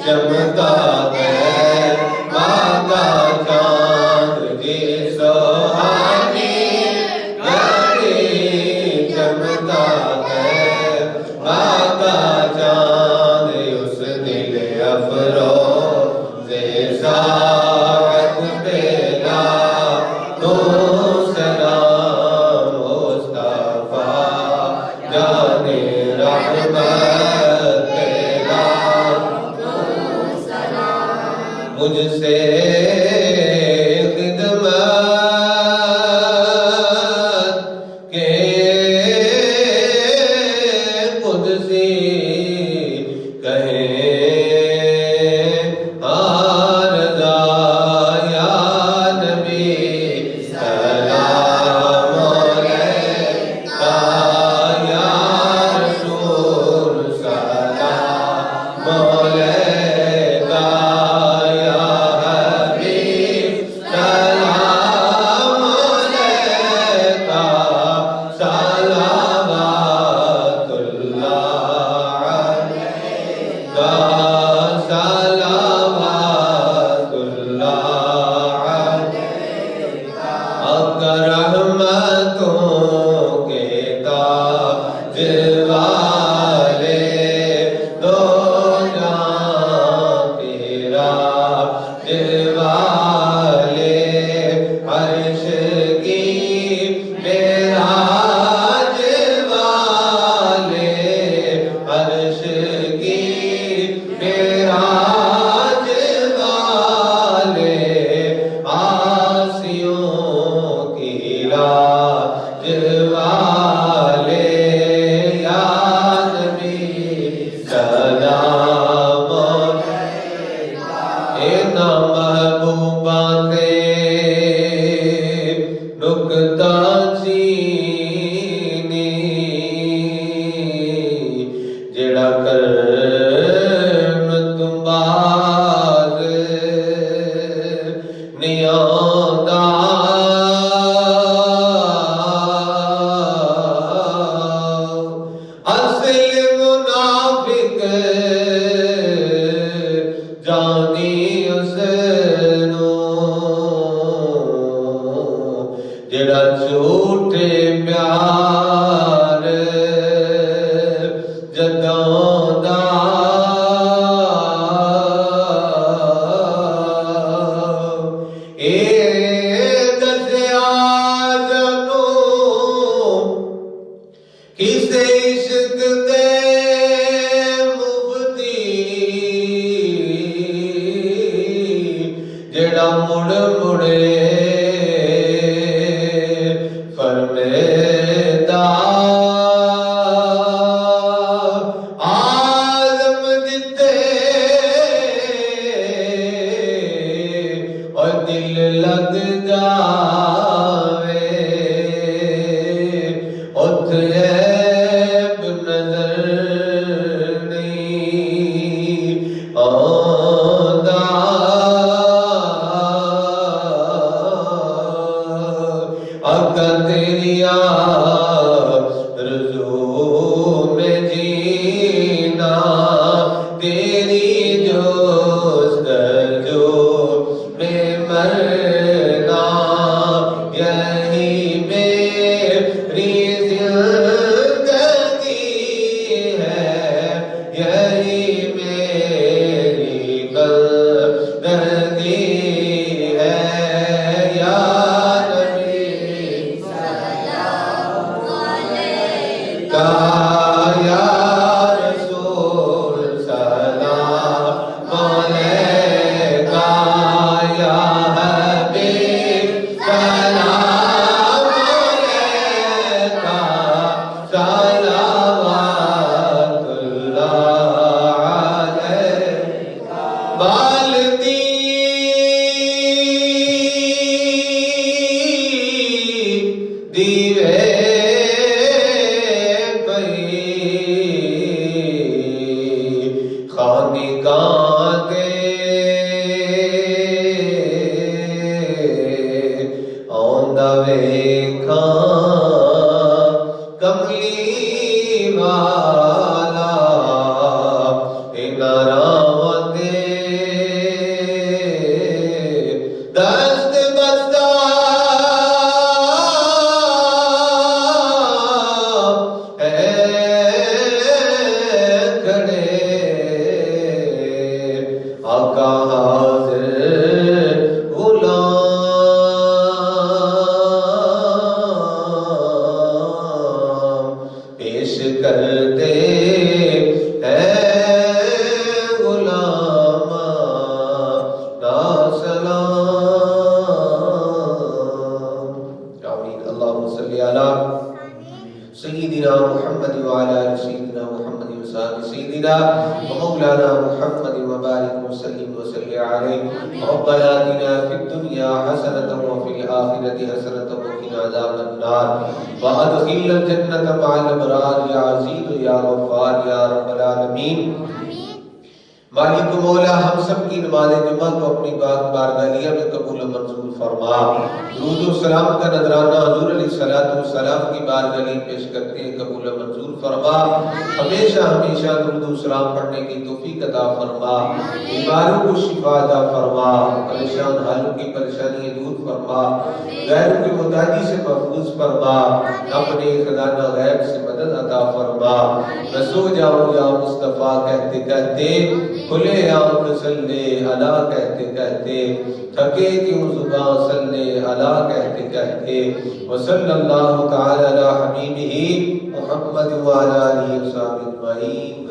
चमका है माता चांद जी सोहानी घड़ी चमका है माता चांद उस दिल अफरोज़े सारत पेला तो सलाम मुस्तफा जाने रहमत पेला मुझसे खिदमत के कुदसी कहें आरज़ा या नबी सलाम अलैका या रसूल सलाम अलैका या हबीब सलाम अलैका सलावतुल्लाह अलैका सलावतुल्लाह अलैका अकर रहमतों के ताज वाले दो जहां तेरा दिलवाले अर्श की मेराज वाले अर्श की मेराज वाले आसियों की लाज वाले या नबी सलाम ना महबूबा ते नुकता चीनी जेड़ा करन तुम्बाज नहीं आंदा असल मुनाफिक जानी उसनू जेड़ा झूठे प्यार जतांदा दसिया जनू किसे इश्क दे मुफ्ती जेड़ा मुड़ मुड़े फरमेदा आलम जिते और दिल लग जावे उत ऐब नजर नहीं आंदा अगर तेरी आरज़ू में जीना तेरी जोस्तजू में मरना यही मेरी ज़िंदगी है यही मेरी ज़िंदगी है या नबी का या रसूल सलाम अलैका या हबीब सलाम अलैका सलावतुल्लाह अलैका बालदी दीवे खानिकां दे औंदा वेखां कमली वाला ومولانا محمد وبارك وسلم وسلم عليه ربنا آتنا في الدنيا حسنة وفي الآخرة حسنة وقنا عذاب النار وأدخلنا الجنة مع الأبرار يا عزيز يا غفار يا رب العالمين. مالک مولا ہم سب کی نماز جمعہ کو اپنی پاک بارگاہ میں قبول و منظور فرما. درود و سلام کا نذرانہ حضور علیہ السلام کی بارگاہ میں پیش کرتے ہیں، قبول و منظور فرما. ہمیشہ ہمیشہ درود و سلام پڑھنے کی توفیق عطا فرما. بیماروں کو شفا عطا فرما، پریشان حالوں کی پریشانی دور فرما، غیروں کی محتاجی سے محفوظ فرما، اپنے خزانہ غیب سے مدد عطا فرما. میں سو جاؤں یا مصطفیٰ کہتے کہتے، کھلے آنکھ صلی علی کہتے کہتے، تھکے کیوں زبان صلی علی کہتے کہتے. وصلی اللہ تعالی علی حبیبہ محمد وعلی آلہ وصحبہ اجمعین.